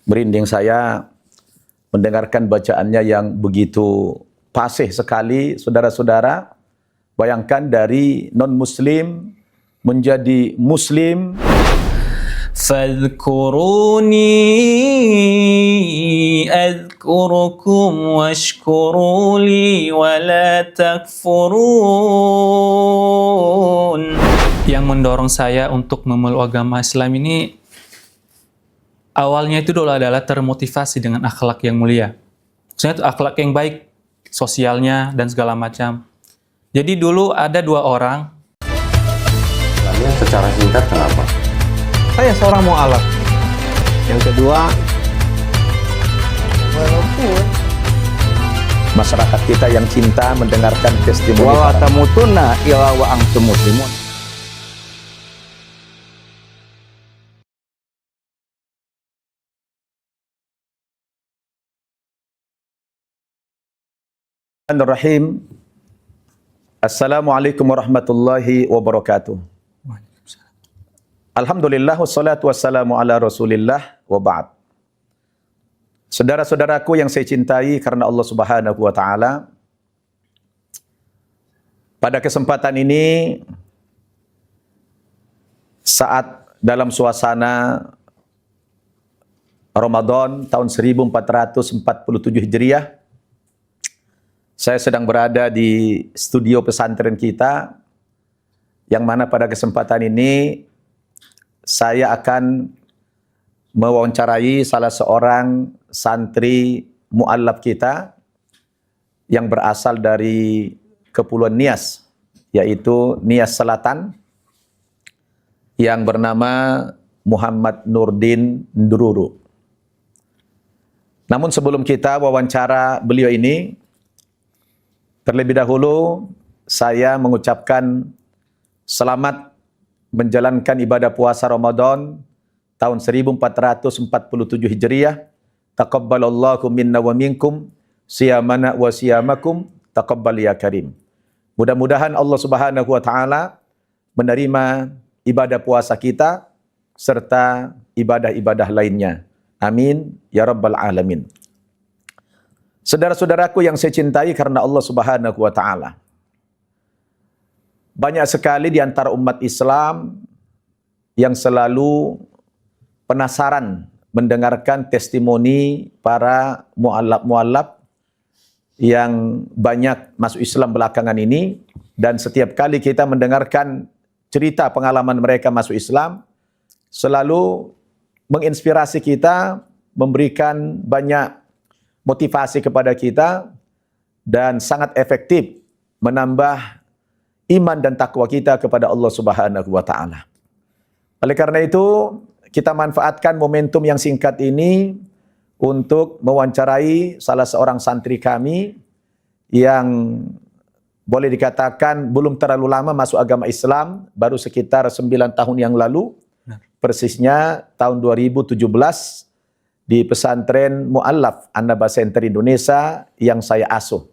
Merinding saya mendengarkan bacaannya yang begitu fasih sekali, saudara-saudara. Bayangkan dari non-muslim menjadi muslim. Fadhkuruni adhkurukum washkuru li wala takfurun. Yang mendorong saya untuk memeluk agama Islam ini awalnya itu dulu adalah termotivasi dengan akhlak yang mulia. Maksudnya itu akhlak yang baik, sosialnya dan segala macam. Jadi dulu ada dua orang. Lalu secara singkat kenapa? Saya seorang mu'alaf. Yang kedua, walaupun Masyarakat kita yang cinta mendengarkan testimoni wa para tamutunna illa wa antum muslimun. Bismillahirrahmanirrahim. Assalamualaikum warahmatullahi wabarakatuh. Alhamdulillah wassalatu wassalamu ala Rasulillah wa ba'd. Saudara-saudaraku yang saya cintai karena Allah Subhanahu wa taala, pada kesempatan ini saat dalam suasana Ramadan tahun 1447 Hijriah, saya sedang berada di studio pesantren kita, yang mana pada kesempatan ini saya akan mewawancarai salah seorang santri mu'allaf kita yang berasal dari Kepulauan Nias, yaitu Nias Selatan, yang bernama Muhammad Nurdin Ndururu. Namun sebelum kita wawancara beliau ini, terlebih dahulu saya mengucapkan selamat menjalankan ibadah puasa Ramadan tahun 1447 Hijriah. Taqabbalallahu minna wa minkum siyamana wa siyamakum taqabbal ya karim. Mudah-mudahan Allah Subhanahu wa taala menerima ibadah puasa kita serta ibadah-ibadah lainnya. Amin ya rabbal alamin. Saudara-saudaraku yang saya cintai karena Allah Subhanahu wa taala. Banyak sekali di antara umat Islam yang selalu penasaran mendengarkan testimoni para mu'allaf yang banyak masuk Islam belakangan ini, dan setiap kali kita mendengarkan cerita pengalaman mereka masuk Islam, selalu menginspirasi kita, memberikan banyak motivasi kepada kita, dan sangat efektif menambah iman dan takwa kita kepada Allah Subhanahu wa taala. Oleh karena itu, kita manfaatkan momentum yang singkat ini untuk mewawancarai salah seorang santri kami yang boleh dikatakan belum terlalu lama masuk agama Islam, baru sekitar 9 tahun yang lalu, persisnya tahun 2017, di pesantren Mu'allaf An-Naba Center Indonesia yang saya asuh.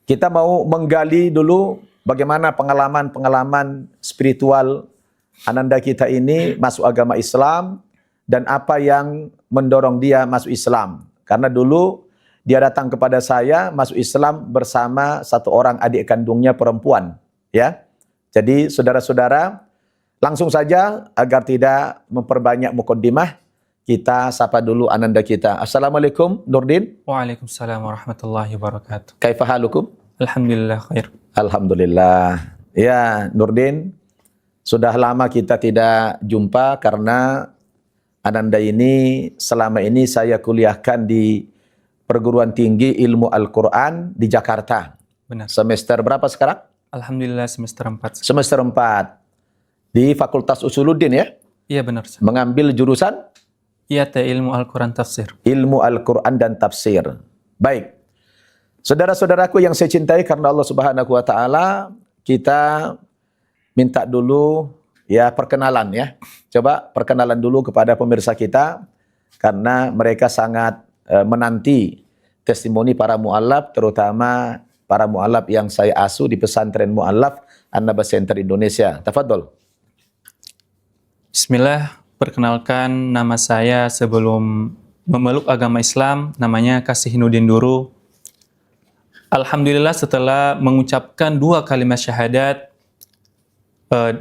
Kita mau menggali dulu bagaimana pengalaman-pengalaman spiritual ananda kita ini masuk agama Islam dan apa yang mendorong dia masuk Islam. Karena dulu dia datang kepada saya masuk Islam bersama satu orang adik kandungnya perempuan, ya. Jadi saudara-saudara, langsung saja agar tidak memperbanyak mukaddimah, kita sapa dulu ananda kita. Assalamualaikum Nurdin. Waalaikumsalam warahmatullahi wabarakatuh. Kaifa halukum? Alhamdulillah khair. Alhamdulillah. Ya, Nurdin, sudah lama kita tidak jumpa karena ananda ini selama ini saya kuliahkan di Perguruan Tinggi Ilmu Al-Quran di Jakarta. Benar. Semester berapa sekarang? Alhamdulillah semester 4. Semester 4. Di Fakultas Usuluddin ya? Iya benar. Mengambil jurusan? Iya, ilmu Al-Quran tafsir. Ilmu Al-Quran dan Tafsir. Baik. Saudara-saudaraku yang saya cintai karena Allah Subhanahu wa taala, kita minta dulu ya perkenalan ya. Coba perkenalan dulu kepada pemirsa kita karena mereka sangat menanti testimoni para mu'allaf, terutama para mu'allaf yang saya asuh di pesantren Mu'allaf An-Naba Center Indonesia. Tafadhol. Bismillah. perkenalkan nama saya sebelum memeluk agama Islam, namanya Kasihinuddin Duru. Alhamdulillah setelah mengucapkan 2 kalimat syahadat,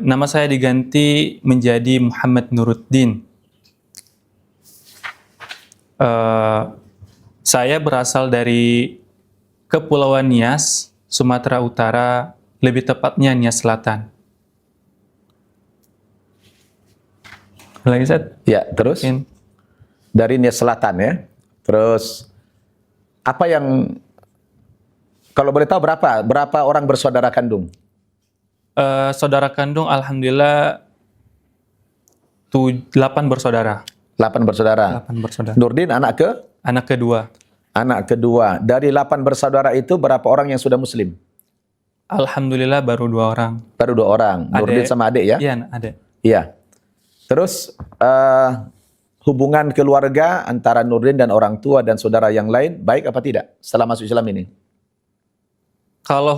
nama saya diganti menjadi Muhammad Nuruddin. Saya berasal dari Kepulauan Nias, Sumatera Utara, lebih tepatnya Nias Selatan. Lagi Ustaz? Ya, terus Mungkin. dari Nias Selatan ya. Terus apa yang, kalau boleh tahu berapa orang bersaudara kandung? Saudara kandung alhamdulillah 8 bersaudara. 8 bersaudara. 8 bersaudara. Nurdin anak Anak kedua. kedua. Dari 8 bersaudara itu berapa orang yang sudah muslim? Alhamdulillah baru 2 orang. Baru 2 orang. Nurdin sama adik ya? Iya, adik. Iya. Terus hubungan keluarga antara Nurdin dan orang tua dan saudara yang lain baik apa tidak setelah masuk Islam ini? Kalau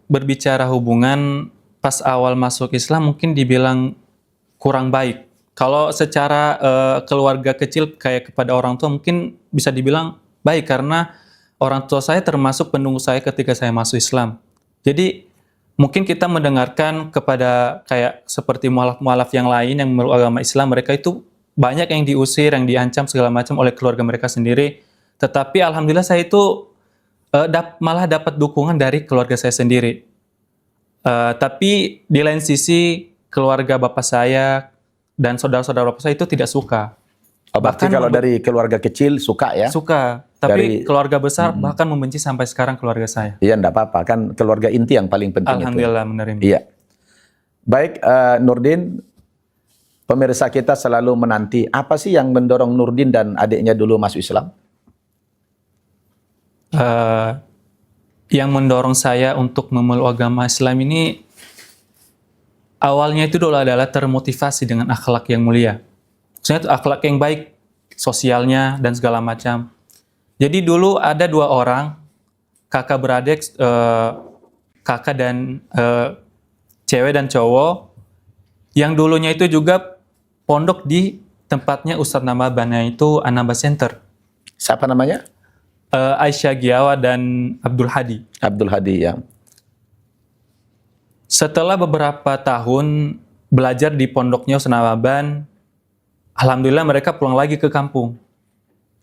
berbicara hubungan pas awal masuk Islam mungkin dibilang kurang baik. Kalau secara keluarga kecil kayak kepada orang tua mungkin bisa dibilang baik karena orang tua saya termasuk pendukung saya ketika saya masuk Islam. Jadi mungkin kita mendengarkan kepada kayak seperti mualaf-mualaf yang lain yang memeluk agama Islam, mereka itu banyak yang diusir, yang diancam segala macam oleh keluarga mereka sendiri. Tetapi alhamdulillah saya itu malah dapat dukungan dari keluarga saya sendiri. Tapi di lain sisi keluarga bapak saya dan saudara-saudara bapak saya itu tidak suka. Berarti kalau dari keluarga kecil suka ya? Suka, tapi keluarga besar bahkan membenci sampai sekarang keluarga saya. Iya, enggak apa-apa. Kan keluarga inti yang paling penting Alhamdulillah itu. menerima. Iya. Baik, Nurdin, pemirsa kita selalu menanti, apa sih yang mendorong Nurdin dan adiknya dulu masuk Islam? Yang mendorong saya untuk memeluk agama Islam ini, awalnya itu dulu adalah termotivasi dengan akhlak yang mulia. Maksudnya itu akhlak yang baik, sosialnya dan segala macam. Jadi dulu ada 2 orang, kakak beradik, kakak dan cewek dan cowok, yang dulunya itu juga pondok di tempatnya Ustadz Nababan, itu Anamba Center. Siapa namanya? Aisyah Giawa dan Abdul Hadi. Abdul Hadi ya. Setelah beberapa tahun belajar di pondoknya Ustadz Nababan, alhamdulillah mereka pulang lagi ke kampung.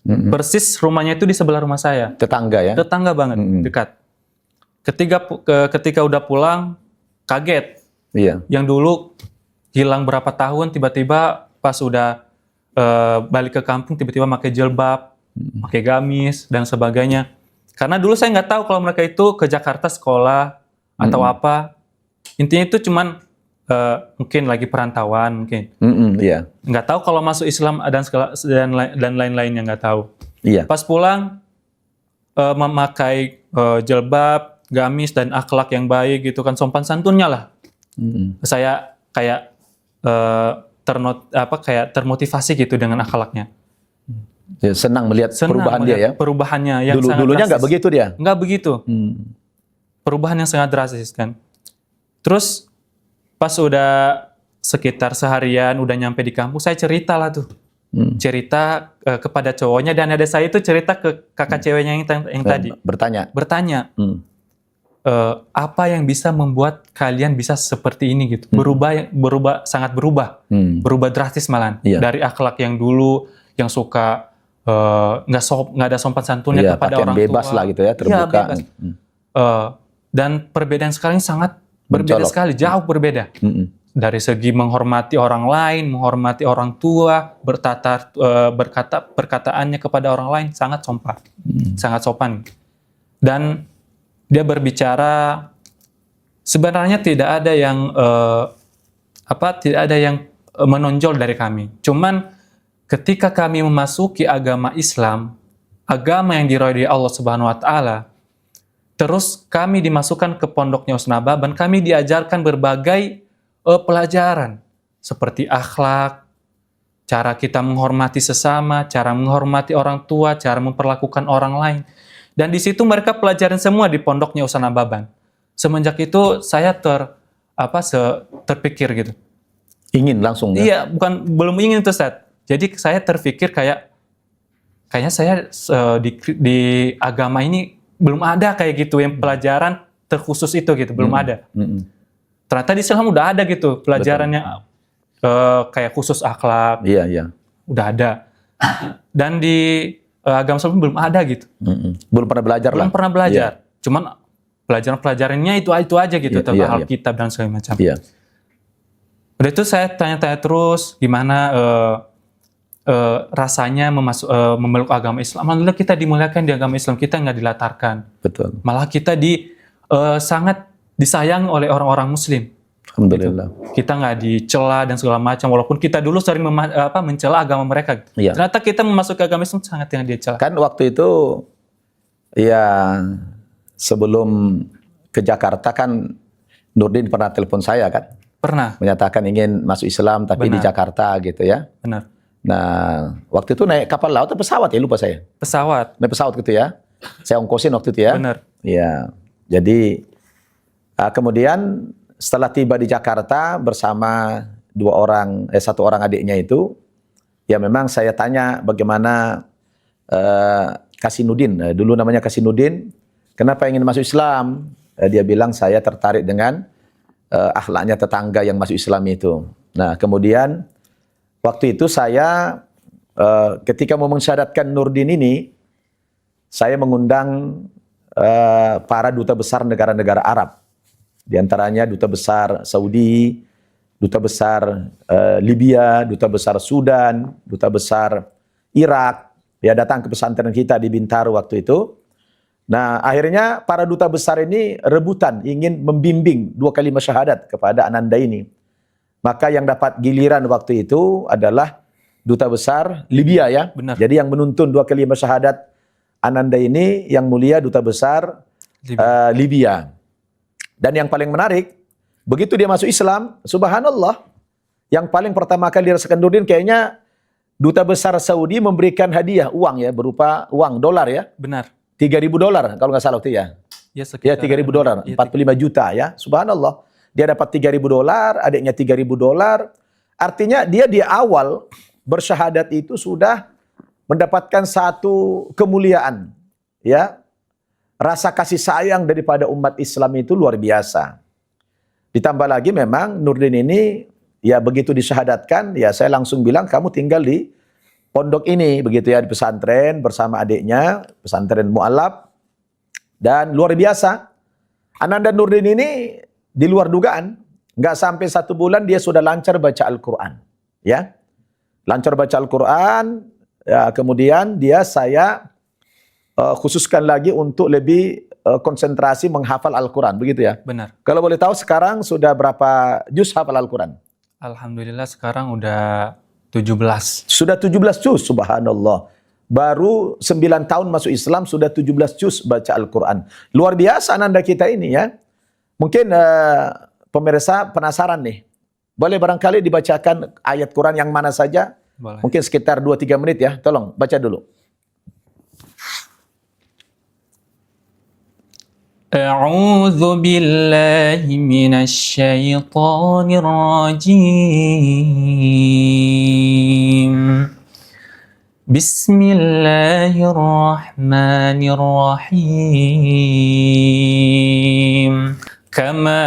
Persis rumahnya itu di sebelah rumah saya. Tetangga ya? Tetangga banget, dekat. Ketika udah pulang, kaget. Iya. Yang dulu hilang berapa tahun, tiba-tiba pas udah balik ke kampung, tiba-tiba pakai jilbab, pakai gamis, dan sebagainya. Karena dulu saya nggak tahu kalau mereka itu ke Jakarta sekolah atau apa. Intinya itu cuman mungkin lagi perantauan mungkin. Iya. Nggak tahu kalau masuk Islam dan lain-lainnya nggak tahu. Iya. Pas pulang memakai jilbab, gamis dan akhlak yang baik gitu kan, sopan santunnya lah. Saya kayak termotivasi gitu dengan akhlaknya. Ya, senang melihat perubahan dia ya. Perubahannya yang sangat Dulunya drastis. nggak begitu dia. Nggak begitu. Perubahan yang sangat drastis kan. Terus pas udah sekitar seharian udah nyampe di kampung, saya cerita lah tuh. Cerita kepada cowoknya, dan ada saya itu cerita ke kakak ceweknya yang tadi. Bertanya. Apa yang bisa membuat kalian bisa seperti ini gitu. Sangat berubah. Berubah drastis malahan. Iya. Dari akhlak yang dulu yang suka nggak ada sopan santunnya kepada orang tua. Bebas lah gitu ya, terbuka. Iya, bebas. Dan perbedaan sekarang sangat berbeda Mencolok. sekali, jauh berbeda. Dari segi menghormati orang lain, menghormati orang tua, perkataannya kepada orang lain sangat sopan. Sangat sopan. Dan dia berbicara, sebenarnya tidak ada yang menonjol dari kami. Cuman ketika kami memasuki agama Islam, agama yang diridhoi Allah Subhanahu wa taala, terus kami dimasukkan ke pondoknya Ustadz Nababan, kami diajarkan berbagai pelajaran seperti akhlak, cara kita menghormati sesama, cara menghormati orang tua, cara memperlakukan orang lain. Dan di situ mereka pelajaran semua di pondoknya Ustadz Nababan. Semenjak itu saya terpikir gitu. Ingin langsung ya? Iya, belum ingin itu Ustaz. Jadi saya terpikir kayaknya saya di agama ini belum ada kayak gitu yang pelajaran terkhusus itu gitu, belum ada. Ternyata di Islam udah ada gitu pelajarannya kayak khusus akhlak. Iya, iya. Udah ada. Dan di agama Islam belum ada gitu. Belum pernah belajar lah. Belum pernah belajar. Cuman pelajaran-pelajarannya itu aja gitu, tentang Alkitab dan segala macam. Iya. Udah itu saya tanya-tanya terus gimana rasanya memeluk agama Islam. Alhamdulillah kita dimuliakan di agama Islam, kita nggak dilatarkan. Betul. Malah kita sangat disayang oleh orang-orang Muslim. Alhamdulillah. Gitu. Kita nggak dicela dan segala macam, walaupun kita dulu sering mencela agama mereka. Iya. Ternyata kita memasuki agama Islam sangat yang dicela. Kan waktu itu ya sebelum ke Jakarta kan Nurdin pernah telepon saya kan, Pernah. menyatakan ingin masuk Islam tapi di Benar. Jakarta gitu ya. Benar. Nah, waktu itu naik kapal laut atau pesawat ya, lupa saya. Pesawat. Naik pesawat gitu ya. Saya ongkosin waktu itu ya. Benar. Iya. Jadi kemudian setelah tiba di Jakarta bersama satu orang adiknya itu, ya memang saya tanya bagaimana Kasinudin, dulu namanya Kasinudin, kenapa ingin masuk Islam? Dia bilang saya tertarik dengan akhlaknya tetangga yang masuk Islam itu. Nah, kemudian waktu itu saya ketika mau mensyahadatkan Nurdin ini, saya mengundang para duta besar negara-negara Arab. Di antaranya duta besar Saudi, duta besar Libya, duta besar Sudan, duta besar Irak. Dia datang ke pesantren kita di Bintaro waktu itu. Nah, akhirnya para duta besar ini rebutan ingin membimbing 2 kalimat syahadat kepada Ananda ini. Maka yang dapat giliran waktu itu adalah duta besar Libya ya. Benar. Jadi yang menuntun 2 kalimat syahadat Ananda ini yang mulia duta besar Libya. Dan yang paling menarik, begitu dia masuk Islam, subhanallah, yang paling pertama kali dirasakan Nurdin kayaknya duta besar Saudi memberikan hadiah uang ya, berupa uang dolar ya. Benar. $3.000 kalau nggak salah waktu ya. Ya, Ya $3.000, 45 juta ya. Subhanallah. Dia dapat $3.000, adiknya $3.000. Artinya dia di awal bersyahadat itu sudah mendapatkan satu kemuliaan. Ya. Rasa kasih sayang daripada umat Islam itu luar biasa. Ditambah lagi memang Nurdin ini ya begitu disyahadatkan, ya saya langsung bilang kamu tinggal di pondok ini begitu ya, di pesantren bersama adiknya, pesantren Mu'allab. Dan luar biasa, Ananda Nurdin ini di luar dugaan, nggak sampai 1 bulan dia sudah lancar baca Al-Quran. Ya, lancar baca Al-Quran, ya, kemudian saya khususkan lagi untuk lebih konsentrasi menghafal Al-Quran, begitu ya? Benar. Kalau boleh tahu sekarang sudah berapa juz hafal Al-Quran? Alhamdulillah sekarang udah 17. Sudah 17 juz, subhanallah. Baru 9 tahun masuk Islam sudah 17 juz baca Al-Quran. Luar biasa Ananda kita ini ya. Mungkin pemirsa penasaran nih. Boleh barangkali dibacakan ayat Quran yang mana saja? Boleh. Mungkin sekitar 2-3 menit ya. Tolong baca dulu. أعوذ بالله من الشيطان الرجيم بسم الله الرحمن الرحيم كما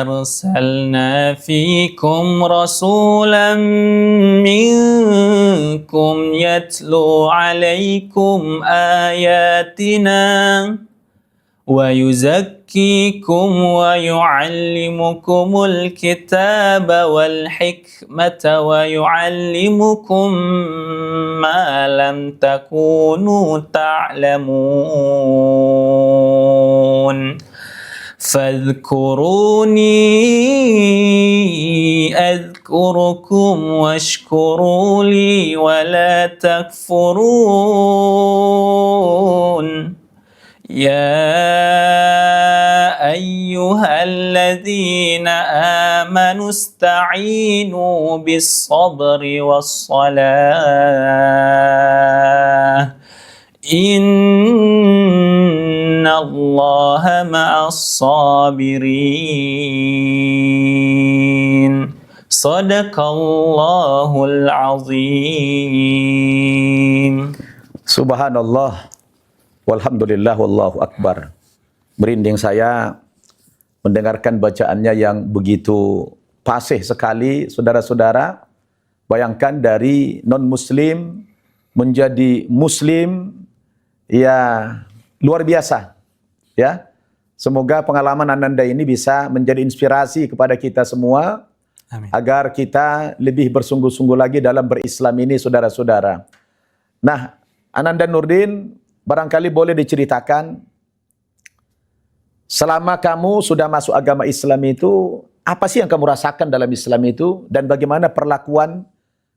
أرسلنا فيكم رسولا منكم يتلو عليكم آياتنا ويزكيكم ويعلمكم الكتاب والحكمة ويعلمكم ما لم تكونوا تعلمون فاذكروني أذكركم واشكروا لي ولا تكفرون يا أيها الذين آمنوا استعينوا بالصبر والصلاة إن الله مع الصابرين Sadaqallahul azim. Subhanallah, walhamdulillah, wallahu akbar. Merinding saya mendengarkan bacaannya yang begitu fasih sekali, saudara-saudara. Bayangkan dari non-muslim menjadi muslim, ya luar biasa. Ya, semoga pengalaman Ananda ini bisa menjadi inspirasi kepada kita semua. Amin. Agar kita lebih bersungguh-sungguh lagi dalam berislam ini, saudara-saudara. Nah, Ananda Nurdin, barangkali boleh diceritakan, selama kamu sudah masuk agama Islam itu, apa sih yang kamu rasakan dalam Islam itu, dan bagaimana perlakuan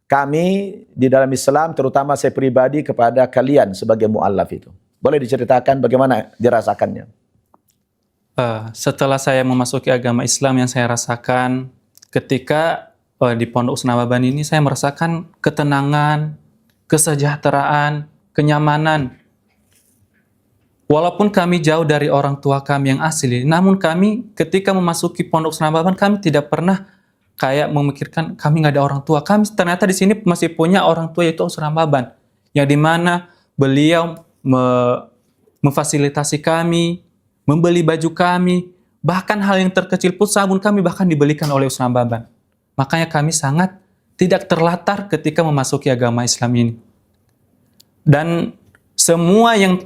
kami di dalam Islam, terutama saya pribadi kepada kalian sebagai mu'allaf itu. Boleh diceritakan bagaimana dirasakannya? Setelah saya memasuki agama Islam, yang saya rasakan ketika di Pondok Senababan ini, saya merasakan ketenangan, kesejahteraan, kenyamanan. Walaupun kami jauh dari orang tua kami yang asli, namun kami ketika memasuki Pondok Senababan, kami tidak pernah kayak memikirkan kami nggak ada orang tua. Kami ternyata di sini masih punya orang tua, yaitu Senababan, yang dimana beliau memfasilitasi kami, membeli baju kami, bahkan hal yang terkecil pun sabun kami bahkan dibelikan oleh Senababan. Makanya kami sangat tidak terlatar ketika memasuki agama Islam ini. Dan semua yang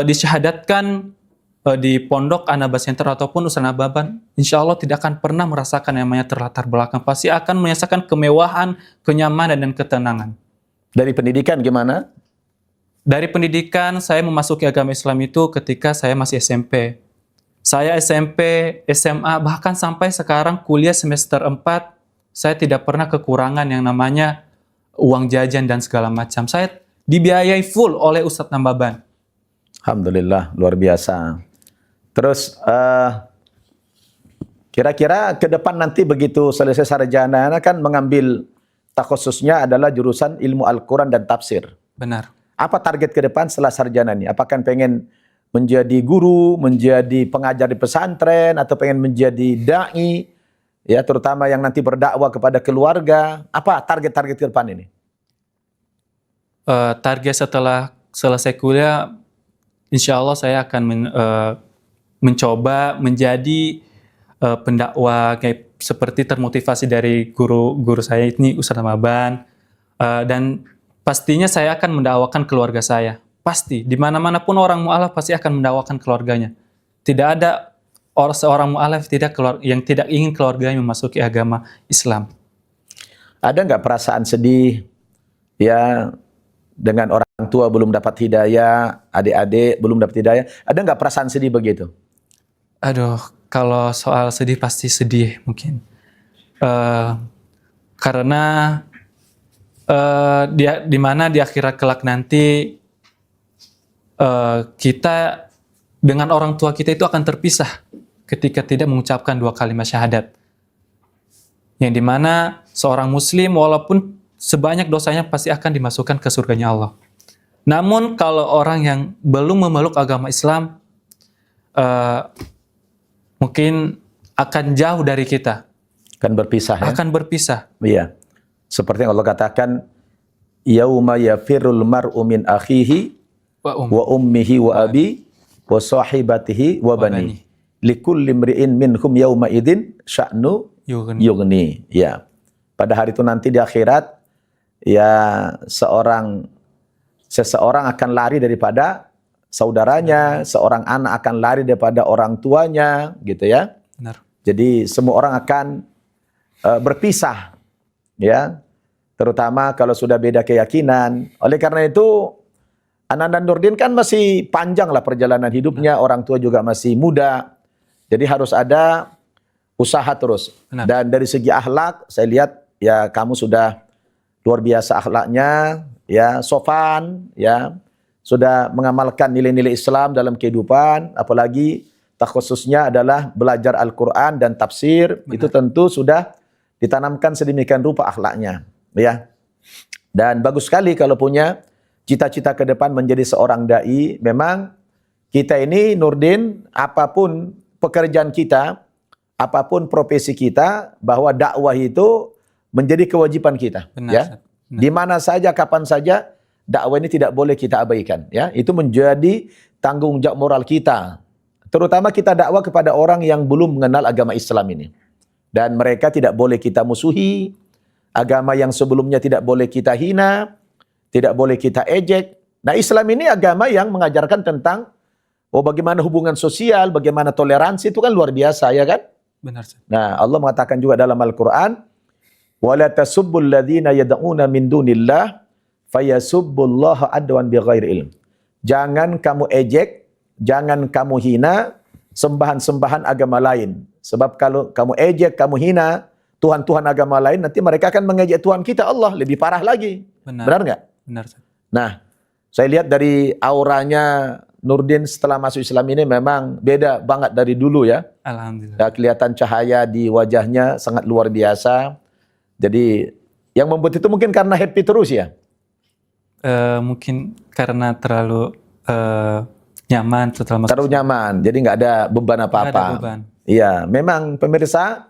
disyahadatkan di Pondok Anaba Center ataupun Senababan, insya Allah tidak akan pernah merasakan yang namanya terlatar belakang. Pasti akan merasakan kemewahan, kenyamanan, dan ketenangan. Dari pendidikan gimana? Dari pendidikan, saya memasuki agama Islam itu ketika saya masih SMP. Saya SMP, SMA, bahkan sampai sekarang kuliah semester 4, saya tidak pernah kekurangan yang namanya uang jajan dan segala macam. Saya dibiayai full oleh Ustadz Nambaban. Alhamdulillah, luar biasa. Terus, kira-kira ke depan nanti begitu selesai sarjana kan mengambil takhususnya adalah jurusan ilmu Al-Quran dan tafsir. Benar. Apa target ke depan setelah sarjana ini? Apakah pengen menjadi guru, menjadi pengajar di pesantren, atau pengen menjadi da'i, ya terutama yang nanti berdakwah kepada keluarga? Apa target-target ke depan ini? Target setelah selesai kuliah, insya Allah saya akan mencoba menjadi pendakwah kayak seperti termotivasi dari guru saya ini, Ustadz Maban, dan pastinya saya akan mendakwakan keluarga saya. Pasti, di mana-mana pun orang mu'alaf pasti akan mendakwakan keluarganya. Tidak ada seorang mu'alaf yang tidak ingin keluarganya memasuki agama Islam. Ada nggak perasaan sedih, ya, dengan orang tua belum dapat hidayah, adik-adik belum dapat hidayah? Ada nggak perasaan sedih begitu? Aduh, kalau soal sedih pasti sedih mungkin. Karena di mana di akhirat kelak nanti kita dengan orang tua kita itu akan terpisah ketika tidak mengucapkan 2 kalimat syahadat. Yang dimana seorang muslim walaupun sebanyak dosanya pasti akan dimasukkan ke surganya Allah. Namun kalau orang yang belum memeluk agama Islam, mungkin akan jauh dari kita. Akan berpisah, ya? Akan berpisah. Iya. Seperti yang Allah katakan, yauma yafirul mar'u min akhihi wa ummihi wa abi wa sahibatihi wa bani. Likulli imri'in minhum yauma idzin sya'nu yughni. Ya. Pada hari itu nanti di akhirat, ya seseorang akan lari daripada saudaranya, seorang anak akan lari daripada orang tuanya, gitu ya. Benar. Jadi semua orang akan berpisah, ya. Terutama kalau sudah beda keyakinan. Oleh karena itu, Ananda Nurdin kan masih panjang lah perjalanan hidupnya, orang tua juga masih muda. Jadi harus ada usaha terus. Benar. Dan dari segi akhlak, saya lihat ya kamu sudah luar biasa akhlaknya, ya sopan, ya sudah mengamalkan nilai-nilai Islam dalam kehidupan, apalagi khususnya adalah belajar Al-Quran dan tafsir. Benar. Itu tentu sudah ditanamkan sedemikian rupa akhlaknya, ya. Dan bagus sekali kalau punya cita-cita ke depan menjadi seorang dai. Memang kita ini Nurdin, apapun pekerjaan kita, apapun profesi kita, bahwa dakwah itu menjadi kewajiban kita. Benar, Ya, Ustaz. Benar. di mana saja, kapan saja, dakwah ini tidak boleh kita abaikan. Ya, itu menjadi tanggung jawab moral kita. Terutama kita dakwah kepada orang yang belum mengenal agama Islam ini. Dan mereka tidak boleh kita musuhi. Agama yang sebelumnya tidak boleh kita hina, tidak boleh kita ejek. Nah, Islam ini agama yang mengajarkan tentang bagaimana hubungan sosial, bagaimana toleransi, itu kan luar biasa, ya kan? Benar, Ustaz. Nah, Allah mengatakan juga dalam Al-Quran, وَلَا تَسُبُّوا الَّذِينَ يَدْعُونَ مِن دُونِ اللَّهِ فَيَسُبُّوا اللَّهَ عَدْوًا بِغَيْرِ ilm. Jangan kamu ejek, jangan kamu hina sembahan-sembahan agama lain. Sebab kalau kamu ejek, kamu hina Tuhan-Tuhan agama lain, nanti mereka akan mengejek Tuhan kita, Allah. Lebih parah lagi. Benar. Benar nggak? Benar, Ustaz. Nah, saya lihat dari auranya Nurdin setelah masuk Islam ini memang beda banget dari dulu ya. Alhamdulillah. Ya, kelihatan cahaya di wajahnya sangat luar biasa. Jadi yang membuat itu mungkin karena happy terus ya. Mungkin karena terlalu nyaman setelah masuk. Terlalu nyaman, jadi nggak ada beban Nggak ada apa-apa. beban. Iya, memang pemirsa,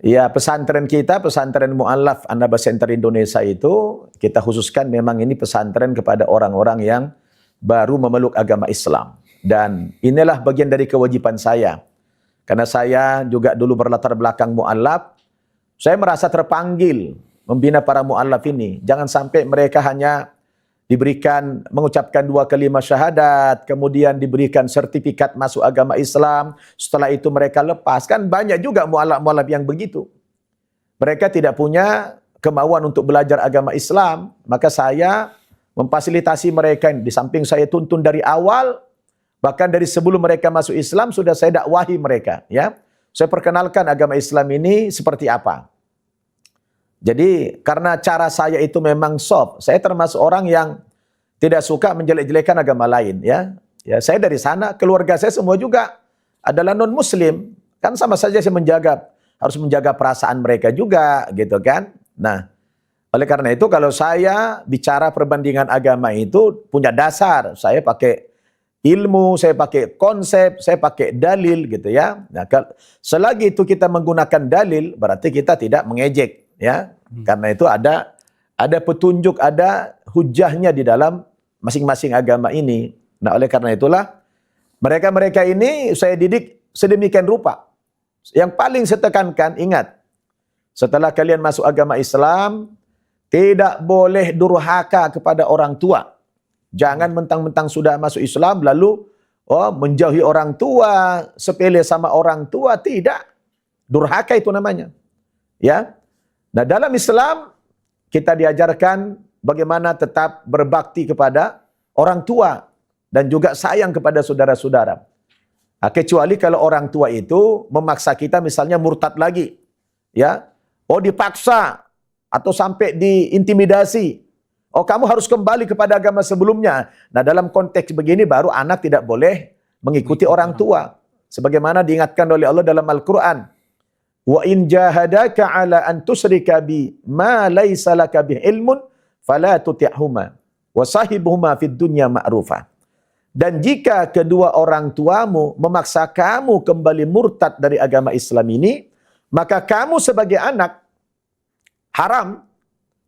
ya pesantren kita, pesantren Mu'allaf An-Naba Center Indonesia itu, kita khususkan memang ini pesantren kepada orang-orang yang baru memeluk agama Islam. Dan inilah bagian dari kewajiban saya. Karena saya juga dulu berlatar belakang Mu'allaf, saya merasa terpanggil membina para Mu'allaf ini. Jangan sampai mereka hanya diberikan mengucapkan 2 kalimat syahadat, kemudian diberikan sertifikat masuk agama Islam, setelah itu mereka lepas. Kan banyak juga mu'alaf-mu'alaf yang begitu. Mereka tidak punya kemauan untuk belajar agama Islam, maka saya memfasilitasi mereka. Di samping saya tuntun dari awal, bahkan dari sebelum mereka masuk Islam sudah saya dakwahi mereka. Ya, saya perkenalkan agama Islam ini seperti apa. Jadi karena cara saya itu memang soft, saya termasuk orang yang tidak suka menjelek-jelekan agama lain, ya. Ya, saya dari sana, keluarga saya semua juga adalah non-muslim. Kan sama saja saya harus menjaga perasaan mereka juga, gitu kan. Nah, oleh karena itu kalau saya bicara perbandingan agama itu punya dasar, saya pakai ilmu, saya pakai konsep, saya pakai dalil gitu ya. Nah, selagi itu kita menggunakan dalil, berarti kita tidak mengejek. Ya, karena itu ada petunjuk, ada hujahnya di dalam masing-masing agama ini. Nah, oleh karena itulah mereka ini saya didik sedemikian rupa. Yang paling saya tekankan, ingat, setelah kalian masuk agama Islam, tidak boleh durhaka kepada orang tua. Jangan mentang-mentang sudah masuk Islam lalu menjauhi orang tua, sepele sama orang tua, tidak. Durhaka itu namanya. Ya. Nah, dalam Islam kita diajarkan bagaimana tetap berbakti kepada orang tua dan juga sayang kepada saudara-saudara. Nah, kecuali kalau orang tua itu memaksa kita misalnya murtad lagi. Ya. Dipaksa atau sampai diintimidasi. Kamu harus kembali kepada agama sebelumnya. Nah, dalam konteks begini baru anak tidak boleh mengikuti orang tua. Sebagaimana diingatkan oleh Allah dalam Al-Qur'an. Wa in jahadaka ala an tusyrika bi ma laisa laka bih ilmun fala tuti'huma wa sahibuhuma fid dunya ma'rufa. Dan jika kedua orang tuamu memaksa kamu kembali murtad dari agama Islam ini, maka kamu sebagai anak haram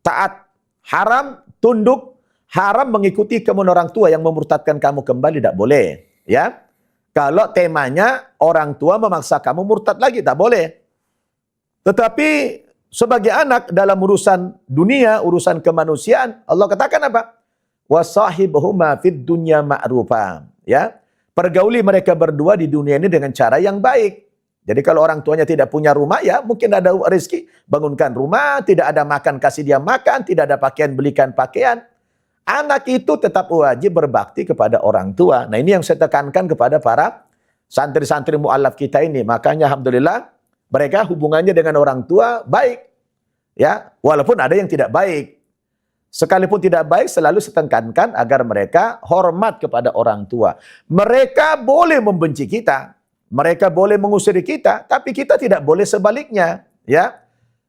taat, haram tunduk, haram mengikuti kemauan orang tua yang memurtadkan kamu kembali, tidak boleh, ya. Kalau temanya orang tua memaksa kamu murtad lagi, tak boleh. Tetapi sebagai anak dalam urusan dunia, urusan kemanusiaan, Allah katakan apa? Wasahibhuma fid dunya ma'rufa. Ya, pergauli mereka berdua di dunia ini dengan cara yang baik. Jadi kalau orang tuanya tidak punya rumah, ya mungkin ada rezeki, bangunkan rumah, tidak ada makan, kasih dia makan, tidak ada pakaian, belikan pakaian. Anak itu tetap wajib berbakti kepada orang tua. Nah, ini yang saya tekankan kepada para santri-santri mu'alaf kita ini. Makanya alhamdulillah mereka hubungannya dengan orang tua baik. Ya, walaupun ada yang tidak baik. Sekalipun tidak baik selalu setekankan agar mereka hormat kepada orang tua. Mereka boleh membenci kita, mereka boleh mengusir kita, tapi kita tidak boleh sebaliknya, ya.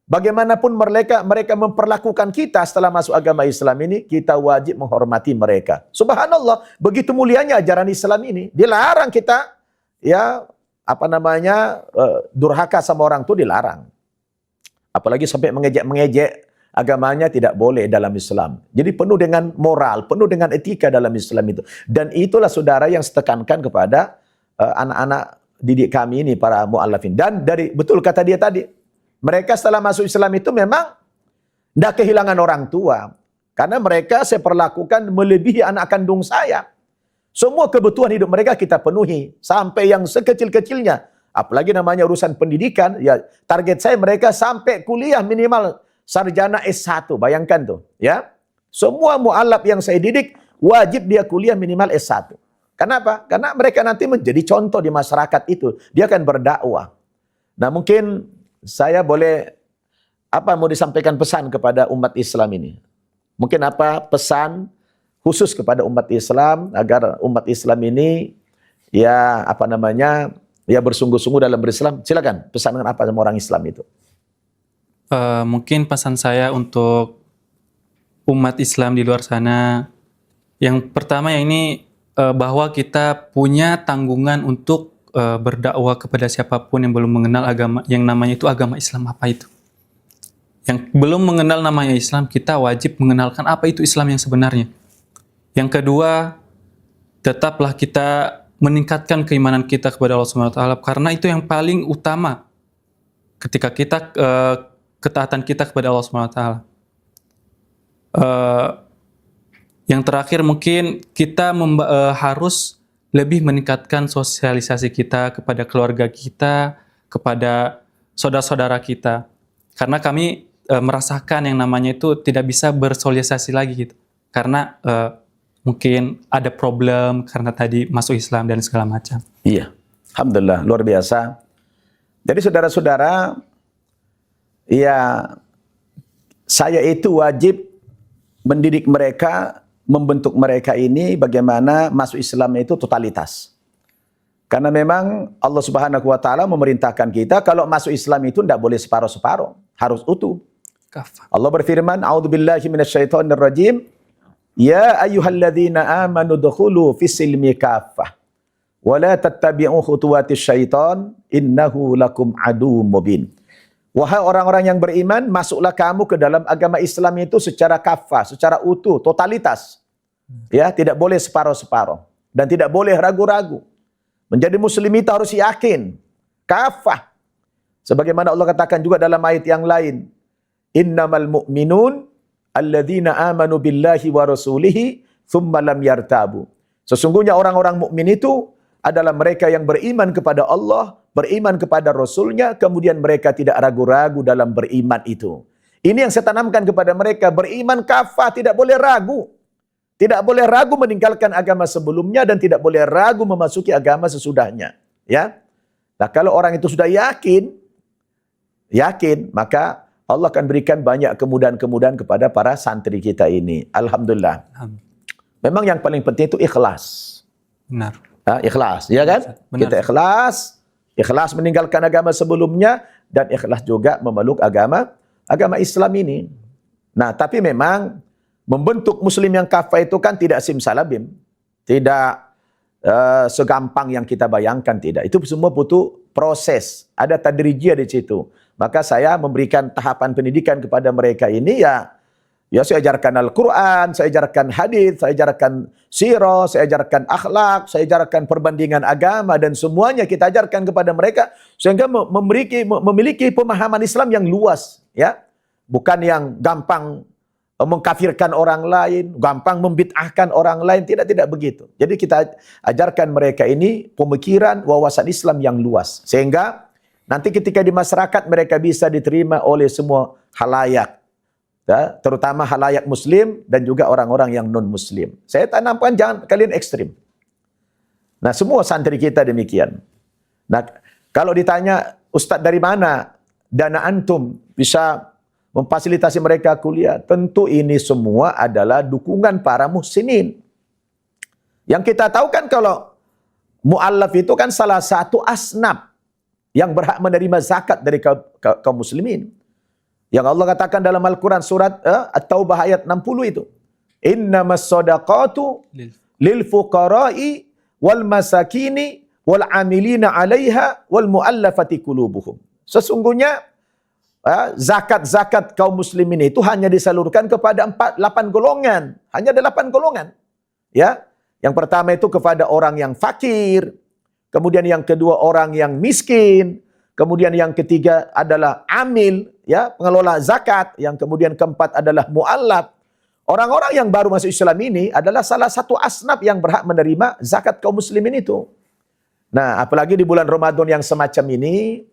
Bagaimanapun mereka memperlakukan kita setelah masuk agama Islam ini, kita wajib menghormati mereka. Subhanallah, begitu mulianya ajaran Islam ini. Dilarang kita, ya, durhaka sama orang tua dilarang. Apalagi sampai mengejek-mengejek agamanya tidak boleh dalam Islam. Jadi penuh dengan moral, penuh dengan etika dalam Islam itu. Dan itulah saudara yang setekankan kepada anak-anak didik kami ini, para mu'allafin. Dan dari betul kata dia tadi, mereka setelah masuk Islam itu memang tidak kehilangan orang tua. Karena mereka saya perlakukan melebihi anak kandung saya. Semua kebutuhan hidup mereka kita penuhi. Sampai yang sekecil-kecilnya. Apalagi namanya urusan pendidikan. Ya, target saya mereka sampai kuliah minimal sarjana S1. Bayangkan tuh. Ya. Semua mu'allaf yang saya didik wajib dia kuliah minimal S1. Kenapa? Karena mereka nanti menjadi contoh di masyarakat itu. Dia akan berdakwah. Nah mungkin saya boleh mau disampaikan pesan kepada umat Islam ini? Mungkin apa pesan khusus kepada umat Islam agar umat Islam ini ya bersungguh-sungguh dalam berislam? Silakan pesan dengan apa sama orang Islam itu? Mungkin pesan saya untuk umat Islam di luar sana, yang pertama yang ini bahwa kita punya tanggungan untuk berdakwah kepada siapapun yang belum mengenal agama yang namanya itu agama Islam apa itu. Yang belum mengenal namanya Islam, kita wajib mengenalkan apa itu Islam yang sebenarnya. Yang kedua, tetaplah kita meningkatkan keimanan kita kepada Allah Subhanahu wa taala, karena itu yang paling utama ketika kita ketaatan kita kepada Allah Subhanahu wa taala. Yang terakhir mungkin kita harus lebih meningkatkan sosialisasi kita kepada keluarga kita, kepada saudara-saudara kita. Karena kami merasakan yang namanya itu tidak bisa bersosialisasi lagi gitu. Karena mungkin ada problem karena tadi masuk Islam dan segala macam. Iya, alhamdulillah, luar biasa. Jadi saudara-saudara, ya saya itu wajib mendidik mereka, membentuk mereka ini bagaimana masuk Islam itu totalitas. Karena memang Allah Subhanahu wa taala memerintahkan kita kalau masuk Islam itu tidak boleh separuh-separuh, harus utuh. Kafah. Allah berfirman, "A'udzubillahi minasyaitonirrajim. Ya ayyuhalladzina amanu dukhulu fis-silmi kaffah wa la tattabi'u khutuwatis syaitan innahu lakum aduwwum mubin." Wahai orang-orang yang beriman, masuklah kamu ke dalam agama Islam itu secara kafah, secara utuh, totalitas. Ya, tidak boleh separuh-separuh dan tidak boleh ragu-ragu. Menjadi muslim itu harus yakin, kafah. Sebagaimana Allah katakan juga dalam ayat yang lain, "Innamal mu'minun alladzina amanu billahi wa rasulihi tsumma lam yartabu." Sesungguhnya orang-orang mukmin itu adalah mereka yang beriman kepada Allah, beriman kepada Rasulnya, kemudian mereka tidak ragu-ragu dalam beriman itu. Ini yang saya tanamkan kepada mereka, beriman kafah, tidak boleh ragu. Tidak boleh ragu meninggalkan agama sebelumnya dan tidak boleh ragu memasuki agama sesudahnya. Ya. Nah, kalau orang itu sudah yakin, maka Allah akan berikan banyak kemudahan-kemudahan kepada para santri kita ini. Alhamdulillah. Memang yang paling penting itu ikhlas. Benar. Ikhlas, ya kan? Benar. Kita ikhlas meninggalkan agama sebelumnya dan ikhlas juga memeluk agama Islam ini. Nah, tapi memang membentuk muslim yang kafah itu kan tidak simsalabim. Tidak segampang yang kita bayangkan, tidak. Itu semua butuh proses. Ada tadrijiyah di situ. Maka saya memberikan tahapan pendidikan kepada mereka ini ya saya ajarkan Al-Quran, saya ajarkan hadis, saya ajarkan sirah, saya ajarkan akhlak, saya ajarkan perbandingan agama dan semuanya kita ajarkan kepada mereka sehingga memiliki pemahaman Islam yang luas, ya. Bukan yang gampang mengkafirkan orang lain, gampang membid'ahkan orang lain, tidak begitu. Jadi kita ajarkan mereka ini pemikiran wawasan Islam yang luas sehingga nanti ketika di masyarakat mereka bisa diterima oleh semua halayak. Ya, terutama halayak muslim dan juga orang-orang yang non-muslim. Saya tanamkan jangan kalian ekstrim. Nah, semua santri kita demikian. Nah, kalau ditanya, Ustadz dari mana dana antum bisa memfasilitasi mereka kuliah? Tentu ini semua adalah dukungan para muhsinin. Yang kita tahu kan kalau mu'allaf itu kan salah satu asnaf yang berhak menerima zakat dari kaum muslimin. Yang Allah katakan dalam Al-Quran surat At-Taubah ayat 60 itu. Innamas shadaqatu lil fuqara'i wal masakini wal amilina 'alaiha wal mu'allafati qulubuhum. Sesungguhnya zakat-zakat kaum muslimin itu hanya disalurkan kepada 8 golongan. Hanya ada 8 golongan. Ya. Yang pertama itu kepada orang yang fakir, kemudian yang kedua orang yang miskin, kemudian yang ketiga adalah amil, ya, pengelola zakat, yang kemudian keempat adalah mu'allaf. Orang-orang yang baru masuk Islam ini adalah salah satu asnaf yang berhak menerima zakat kaum muslimin itu. Nah, apalagi di bulan Ramadan yang semacam ini,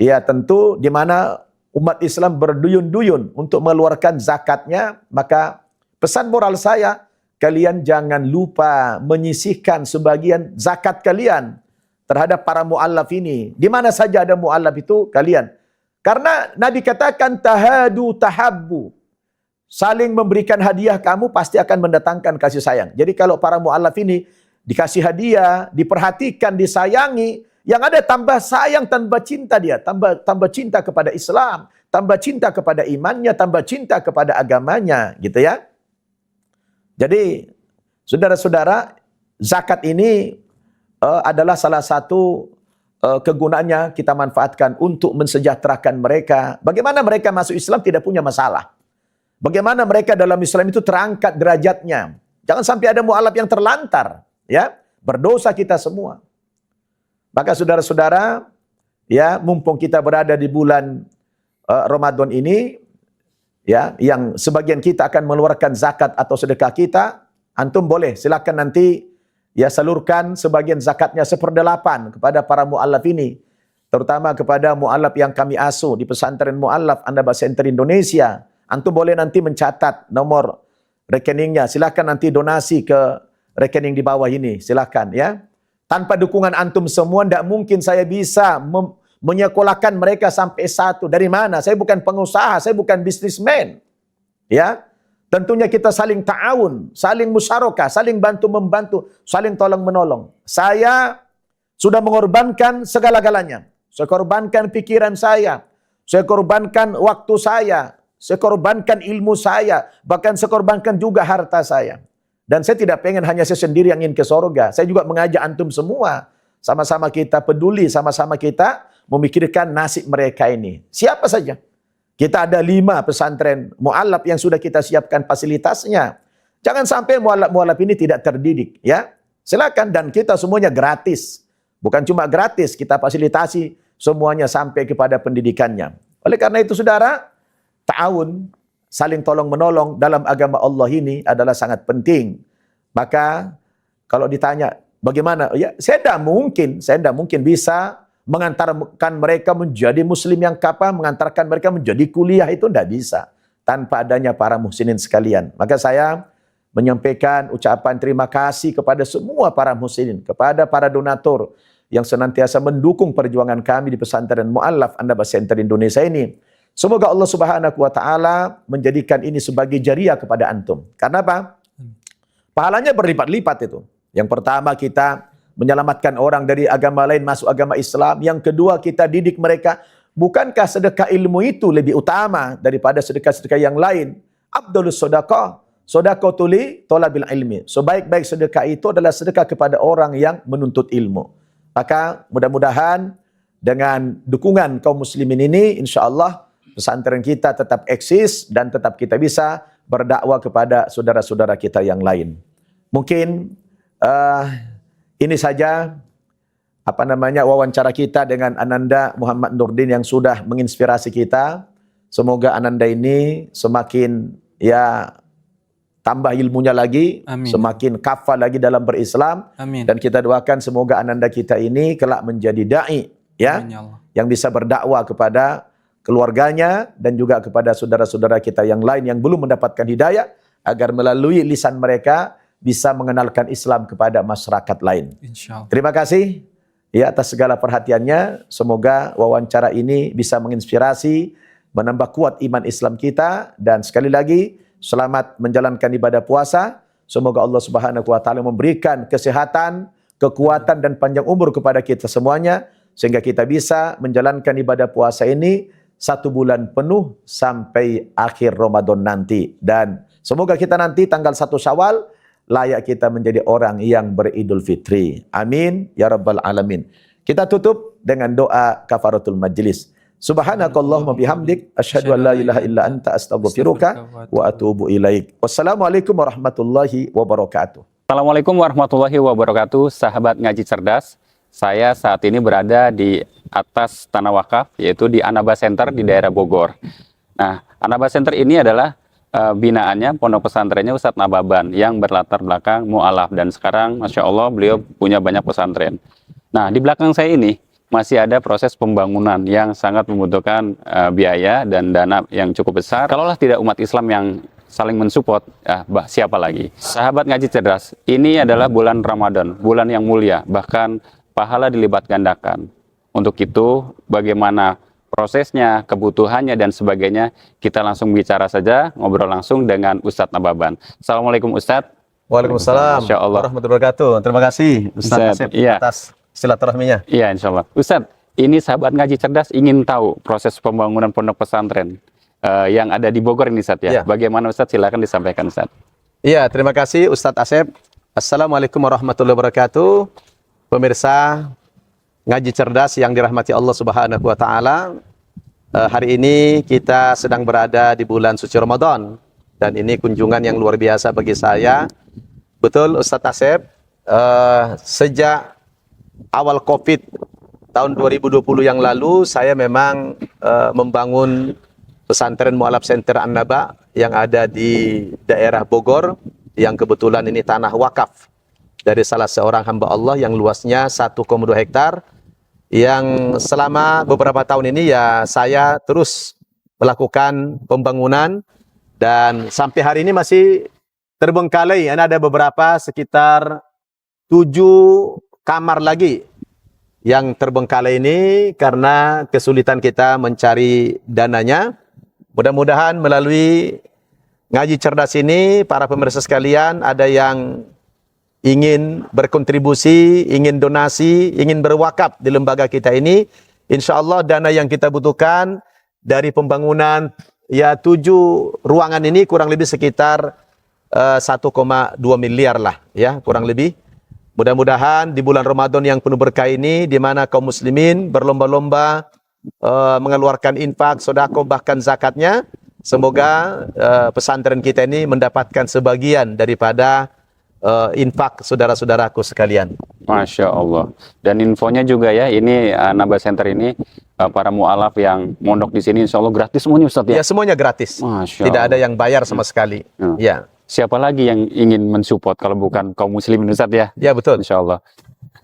ya tentu di mana umat Islam berduyun-duyun untuk mengeluarkan zakatnya, maka pesan moral saya, kalian jangan lupa menyisihkan sebagian zakat kalian terhadap para mu'allaf ini. Di mana saja ada mu'allaf itu, kalian. Karena Nabi katakan, tahadu tahabbu. Saling memberikan hadiah kamu pasti akan mendatangkan kasih sayang. Jadi kalau para mu'allaf ini dikasih hadiah, diperhatikan, disayangi, yang ada tambah sayang, tambah cinta dia. Tambah cinta kepada Islam, tambah cinta kepada imannya, tambah cinta kepada agamanya. Gitu ya. Jadi, saudara-saudara, zakat ini adalah salah satu kegunaannya kita manfaatkan untuk mensejahterakan mereka. Bagaimana mereka masuk Islam tidak punya masalah. Bagaimana mereka dalam Islam itu terangkat derajatnya. Jangan sampai ada mu'alaf yang terlantar. Ya, berdosa kita semua. Maka saudara-saudara, ya, mumpung kita berada di bulan Ramadan ini, ya, yang sebagian kita akan mengeluarkan zakat atau sedekah kita, antum boleh silakan nanti ya salurkan sebagian zakatnya 1/8 kepada para mu'allaf ini, terutama kepada mu'allaf yang kami asuh di pesantren mu'allaf An-Naba Center Indonesia. Antum boleh nanti mencatat nomor rekeningnya, silakan nanti donasi ke rekening di bawah ini, silakan ya. Tanpa dukungan antum semua tidak mungkin saya bisa menyekolahkan mereka sampai S1. Dari mana? Saya bukan pengusaha, saya bukan bisnismen. Ya. Tentunya kita saling ta'awun, saling musyarakah, saling bantu-membantu, saling tolong-menolong. Saya sudah mengorbankan segala-galanya. Saya korbankan pikiran saya korbankan waktu saya korbankan ilmu saya, bahkan saya korbankan juga harta saya. Dan saya tidak pengen hanya saya sendiri yang ingin ke surga. Saya juga mengajak antum semua. Sama-sama kita peduli, sama-sama kita memikirkan nasib mereka ini. Siapa saja. Kita ada 5 pesantren mu'allaf yang sudah kita siapkan fasilitasnya. Jangan sampai mu'allaf ini tidak terdidik. Ya, silakan, dan kita semuanya gratis. Bukan cuma gratis, kita fasilitasi semuanya sampai kepada pendidikannya. Oleh karena itu saudara, ta'awun, saling tolong-menolong dalam agama Allah ini adalah sangat penting. Maka kalau ditanya bagaimana, ya saya tidak mungkin bisa mengantarkan mereka menjadi muslim yang kapal, mengantarkan mereka menjadi kuliah, itu tidak bisa tanpa adanya para muhsinin sekalian. Maka saya menyampaikan ucapan terima kasih kepada semua para muhsinin, kepada para donatur yang senantiasa mendukung perjuangan kami di pesantren mu'allaf An-Naba Center Indonesia ini. Semoga Allah Subhanahu wa taala menjadikan ini sebagai jariah kepada antum. Karena apa? Pahalanya berlipat-lipat itu. Yang pertama, kita menyelamatkan orang dari agama lain masuk agama Islam. Yang kedua, kita didik mereka. Bukankah sedekah ilmu itu lebih utama daripada sedekah-sedekah yang lain? Abdulus sedekah, sedekah tuli tolabil ilmi. Sebaik-baik sedekah itu adalah sedekah kepada orang yang menuntut ilmu. Maka mudah-mudahan dengan dukungan kaum muslimin ini, insya Allah pesantren kita tetap eksis dan tetap kita bisa berdakwah kepada saudara-saudara kita yang lain. Mungkin ini saja wawancara kita dengan Ananda Muhammad Nurdin yang sudah menginspirasi kita. Semoga Ananda ini semakin tambah ilmunya lagi, amin, semakin kafah lagi dalam berislam. Amin. Dan kita doakan semoga Ananda kita ini kelak menjadi dai, ya, amin, ya Allah, yang bisa berdakwah kepada keluarganya dan juga kepada saudara-saudara kita yang lain yang belum mendapatkan hidayah, agar melalui lisan mereka bisa mengenalkan Islam kepada masyarakat lain. Insyaallah. Terima kasih ya atas segala perhatiannya. Semoga wawancara ini bisa menginspirasi, menambah kuat iman Islam kita, dan sekali lagi selamat menjalankan ibadah puasa. Semoga Allah Subhanahu wa taala memberikan kesehatan, kekuatan dan panjang umur kepada kita semuanya sehingga kita bisa menjalankan ibadah puasa ini 1 bulan penuh sampai akhir Ramadan nanti. Dan semoga kita nanti tanggal 1 Syawal layak kita menjadi orang yang beridul fitri. Amin ya rabbal alamin. Kita tutup dengan doa kafaratul majlis. Subhanakallahumma bihamdik asyhadu an la ilaha illa anta astaghfiruka wa atubu ilaik. Wassalamualaikum warahmatullahi wabarakatuh. Assalamualaikum warahmatullahi wabarakatuh, sahabat ngaji cerdas. Saya saat ini berada di atas tanah wakaf, yaitu di Anaba Center di daerah Bogor. Nah, Anaba Center ini adalah binaannya pondok pesantrennya Ustadz Nababan yang berlatar belakang mu'alaf, dan sekarang Masya Allah beliau punya banyak pesantren. Nah, di belakang saya ini masih ada proses pembangunan yang sangat membutuhkan biaya dan dana yang cukup besar. Kalaulah tidak umat Islam yang saling mensupport, siapa lagi? Sahabat ngaji cerdas, ini adalah bulan Ramadan, bulan yang mulia, bahkan pahala dilipat gandakan. Untuk itu, bagaimana prosesnya, kebutuhannya, dan sebagainya, kita langsung bicara saja, ngobrol langsung dengan Ustadz Nababan. Assalamualaikum Ustadz. Waalaikumsalam Masya Allah. warahmatullahi wabarakatuh. Terima kasih Ustaz Asep Iya. atas silaturahminya. Iya, insya Allah. Ustadz, ini sahabat ngaji cerdas ingin tahu proses pembangunan pondok pesantren yang ada di Bogor ini, Ustadz, ya. Iya. Bagaimana Ustadz? Silakan disampaikan, Ustadz. Iya, terima kasih Ustadz Asep. Assalamualaikum warahmatullahi wabarakatuh. Pemirsa ngaji cerdas yang dirahmati Allah Subhanahu wa taala. Hari ini kita sedang berada di bulan suci Ramadan, dan ini kunjungan yang luar biasa bagi saya. Betul Ustadz Asep, sejak awal Covid tahun 2020 yang lalu, saya memang membangun pesantren Mu'alaf Center An-Naba yang ada di daerah Bogor, yang kebetulan ini tanah wakaf dari salah seorang hamba Allah yang luasnya 1,2 hektar, yang selama beberapa tahun ini ya saya terus melakukan pembangunan, dan sampai hari ini masih terbengkalai. Ada beberapa sekitar 7 kamar lagi yang terbengkalai ini karena kesulitan kita mencari dananya. Mudah-mudahan melalui ngaji cerdas ini, para pemirsa sekalian, ada yang ingin berkontribusi, ingin donasi, ingin berwakaf di lembaga kita ini, insya Allah dana yang kita butuhkan dari pembangunan ya 7 ruangan ini kurang lebih sekitar 1,2 miliar lah ya, kurang lebih. Mudah-mudahan di bulan Ramadan yang penuh berkah ini, di mana kaum muslimin berlomba-lomba mengeluarkan infak, sedekah, bahkan zakatnya, semoga pesantren kita ini mendapatkan sebagian daripada infak saudara-saudaraku sekalian. Masya Allah. Dan infonya juga ya, ini Naba Center ini para mu'alaf yang mondok di sini insya Allah gratis semuanya, Ustadz, ya? Ya, semuanya gratis. Masya Tidak Allah. ada yang bayar sama sekali. Ya. Siapa lagi yang ingin mensupport kalau bukan kaum muslimin, Ustadz, ya? Ya, betul. Insya Allah.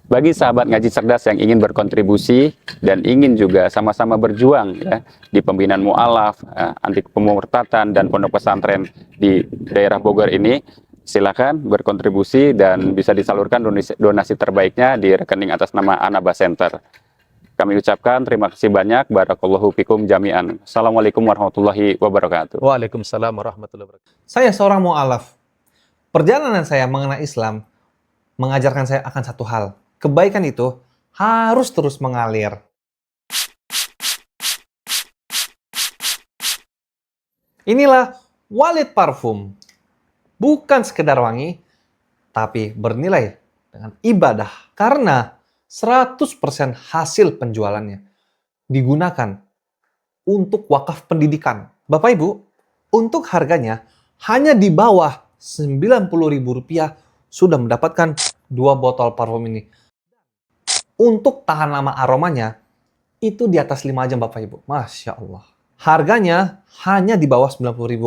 Bagi sahabat ngaji cerdas yang ingin berkontribusi dan ingin juga sama-sama berjuang ya di pembinaan mu'alaf, anti pemurtatan dan pondok pesantren di daerah Bogor ini, silakan berkontribusi dan bisa disalurkan donasi terbaiknya di rekening atas nama Anaba Center. Kami ucapkan terima kasih banyak. Barakallahu fikum jami'an. Assalamualaikum warahmatullahi wabarakatuh. Waalaikumsalam warahmatullahi wabarakatuh. Saya seorang mu'alaf. Perjalanan saya mengenai Islam mengajarkan saya akan satu hal. Kebaikan itu harus terus mengalir. Inilah Walid Parfum. Bukan sekedar wangi, tapi bernilai dengan ibadah. Karena 100% hasil penjualannya digunakan untuk wakaf pendidikan. Bapak Ibu, untuk harganya hanya di bawah Rp90.000 sudah mendapatkan 2 botol parfum ini. Untuk tahan lama aromanya, itu di atas 5 jam Bapak Ibu. Masya Allah. Harganya hanya di bawah Rp90.000.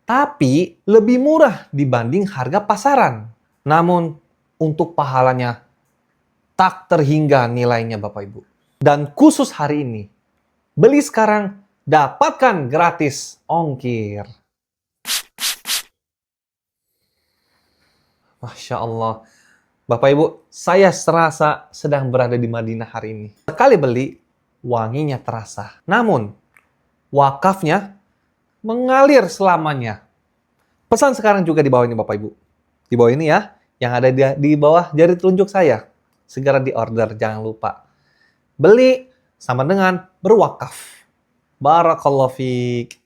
Tapi lebih murah dibanding harga pasaran. Namun untuk pahalanya tak terhingga nilainya Bapak Ibu. Dan khusus hari ini, beli sekarang, dapatkan gratis ongkir. Masya Allah. Bapak Ibu, saya serasa sedang berada di Madinah hari ini. Sekali beli, wanginya terasa. Namun, wakafnya mengalir selamanya. Pesan sekarang juga di bawah ini Bapak Ibu. Di bawah ini ya, yang ada di bawah jari telunjuk saya. Segera di order, jangan lupa. Beli sama dengan berwakaf. Barakallahu fiik.